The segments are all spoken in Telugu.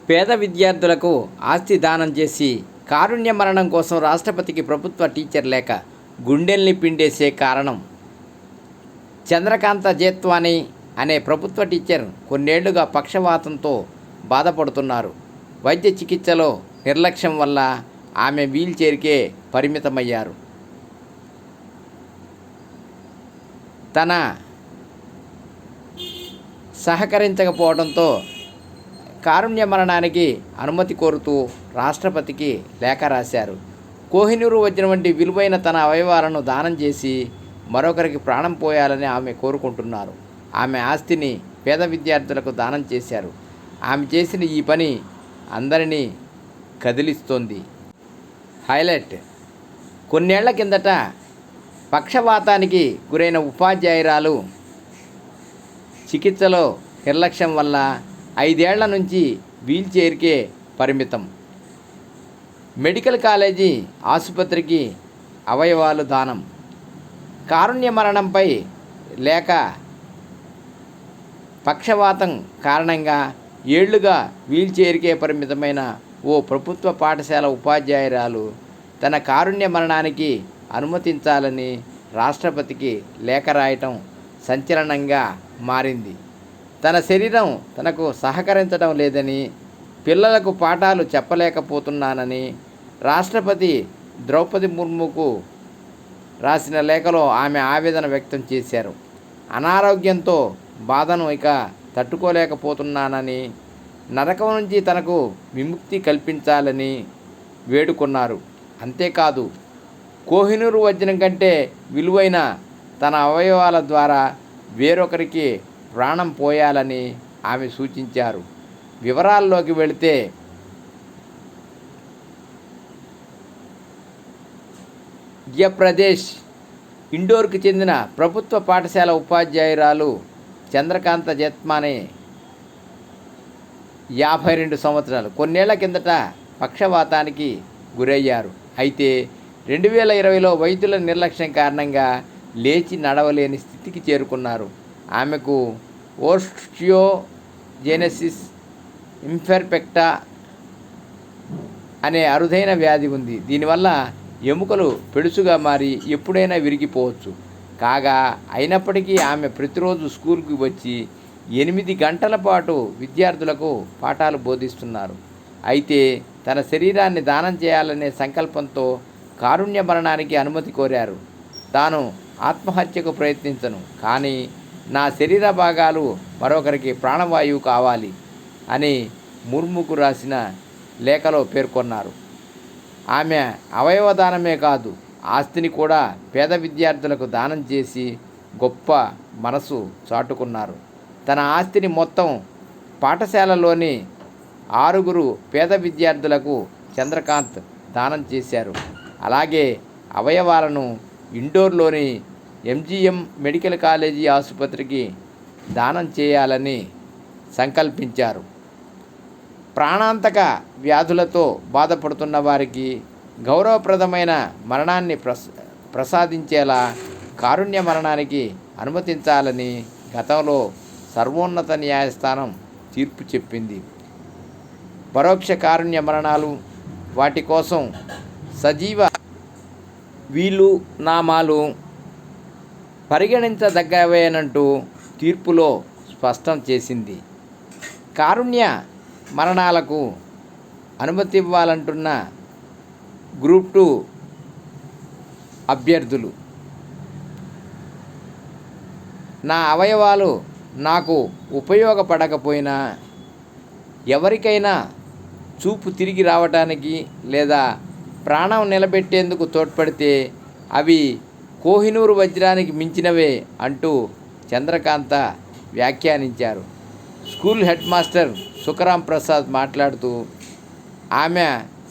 పేద విద్యార్థులకు ఆస్తి దానం చేసి కారుణ్య మరణం కోసం రాష్ట్రపతికి ప్రభుత్వ టీచర్ లేఖ గుండెల్ని పిండేసే కారణం. చంద్రకాంత జేత్వాని అనే ప్రభుత్వ టీచర్ కొన్నేళ్లుగా పక్షవాతంతో బాధపడుతున్నారు. వైద్య చికిత్సలో నిర్లక్ష్యం వల్ల ఆమె వీల్చైర్కే పరిమితమయ్యారు. తన సహకరించకపోవడంతో కారుణ్య మరణానికి అనుమతి కోరుతూ రాష్ట్రపతికి లేఖ రాశారు. కోహినూరు వజ్రం వంటి విలువైన తన అవయవాలను దానం చేసి మరొకరికి ప్రాణం పోయాలని ఆమె కోరుకుంటున్నారు. ఆమె ఆస్తిని పేద విద్యార్థులకు దానం చేశారు. ఆమె చేసిన ఈ పని అందరినీ కదిలిస్తోంది. హైలైట్: కొన్నేళ్ల కిందట పక్షవాతానికి గురైన ఉపాధ్యాయురాలు చికిత్సలో నిర్లక్ష్యం వల్ల 5 ఏళ్ల నుంచి వీల్చైర్కే పరిమితం. మెడికల్ కాలేజీ ఆసుపత్రికి అవయవాలు దానం. కారుణ్య మరణంపై లేక పక్షవాతం కారణంగా ఏళ్లుగా వీల్చైర్కే పరిమితమైన ఓ ప్రభుత్వ పాఠశాల ఉపాధ్యాయురాలు తన కారుణ్య మరణానికి అనుమతించాలని రాష్ట్రపతికి లేఖ రాయటం సంచలనంగా మారింది. తన శరీరం తనకు సహకరించడం లేదని, పిల్లలకు పాఠాలు చెప్పలేకపోతున్నానని రాష్ట్రపతి ద్రౌపది ముర్ముకు రాసిన లేఖలో ఆమె ఆవేదన వ్యక్తం చేశారు. అనారోగ్యంతో బాధను ఇక తట్టుకోలేకపోతున్నానని, నరకం నుంచి తనకు విముక్తి కల్పించాలని వేడుకున్నారు. అంతేకాదు, కోహినూరు వజ్రం కంటే విలువైన తన అవయవాల ద్వారా వేరొకరికి ప్రాణం పోయాలని ఆమె సూచించారు. వివరాల్లోకి వెళితే, మధ్యప్రదేశ్ ఇండోర్కు చెందిన ప్రభుత్వ పాఠశాల ఉపాధ్యాయురాలు చంద్రకాంత జేత్వాని 52 సంవత్సరాలు కొన్నేళ్ల కిందట పక్షవాతానికి గురయ్యారు. అయితే 2020లో వైద్యుల నిర్లక్ష్యం కారణంగా లేచి నడవలేని స్థితికి చేరుకున్నారు. ఆమెకు ఓస్టియోజెనెసిస్ ఇంపర్ఫెక్టా అనే అరుదైన వ్యాధి ఉంది. దీనివల్ల ఎముకలు పెడుసుగా మారి ఎప్పుడైనా విరిగిపోవచ్చు. కాగా అయినప్పటికీ ఆమె ప్రతిరోజు స్కూల్కి వచ్చి 8 గంటల పాటు విద్యార్థులకు పాఠాలు బోధిస్తున్నారు. అయితే తన శరీరాన్ని దానం చేయాలనే సంకల్పంతో కారుణ్య మరణానికి అనుమతి కోరారు. తాను ఆత్మహత్యకు ప్రయత్నించను, కానీ నా శరీర భాగాలు మరొకరికి ప్రాణవాయువు కావాలి అని ముర్ముకు రాసిన లేఖలో పేర్కొన్నారు. ఆమె అవయవదానమే కాదు, ఆస్తిని కూడా పేద విద్యార్థులకు దానం చేసి గొప్ప మనసు చాటుకున్నారు. తన ఆస్తిని మొత్తం పాఠశాలలోని 6 పేద విద్యార్థులకు చంద్రకాంత్ దానం చేశారు. అలాగే అవయవాలను ఇండోర్లోని ఎంజీఎం మెడికల్ కాలేజీ ఆసుపత్రికి దానం చేయాలని సంకల్పించారు. ప్రాణాంతక వ్యాధులతో బాధపడుతున్న వారికి గౌరవప్రదమైన మరణాన్ని ప్రసాదించేలా కారుణ్య మరణానికి అనుమతించాలని గతంలో సర్వోన్నత న్యాయస్థానం తీర్పు చెప్పింది. పరోక్ష కారుణ్య మరణాలు, వాటి కోసం సజీవ వీలునామాలు పరిగణించదగ్గవేనంటూ తీర్పులో స్పష్టం చేసింది. కారుణ్య మరణాలకు అనుమతి ఇవ్వాలంటున్న గ్రూప్ 2 అభ్యర్థులు, నా అవయవాలు నాకు ఉపయోగపడకపోయినా ఎవరికైనా చూపు తిరిగి రావటానికి లేదా ప్రాణం నిలబెట్టేందుకు తోడ్పడితే అవి కోహినూరు వజ్రానికి మించినవే అంటూ చంద్రకాంత వ్యాఖ్యానించారు. School head master Sukh Ram Prasad మాట్లాడుతూ, ఆమె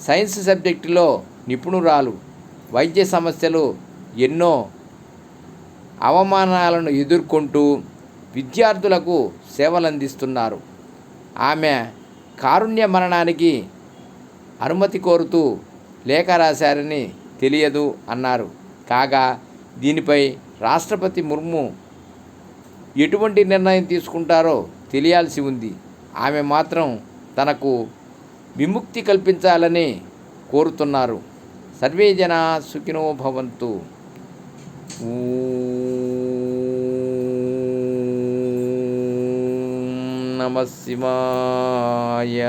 సైన్స్ సబ్జెక్టులో నిపుణురాలు, వైద్య సమస్యలు ఎన్నో అవమానాలను ఎదుర్కొంటూ విద్యార్థులకు సేవలందిస్తున్నారు. ఆమె కారుణ్య మరణానికి అనుమతి కోరుతూ లేఖ రాశారని తెలియదు అన్నారు. కాగా దీనిపై రాష్ట్రపతి ముర్ము ఎటువంటి నిర్ణయం తీసుకుంటారో తెలియాల్సి ఉంది. ఆమె మాత్రం తనకు విముక్తి కల్పించాలని కోరుతున్నారు. సర్వే జనా సుఖినో భవంతు. నమః శివాయ.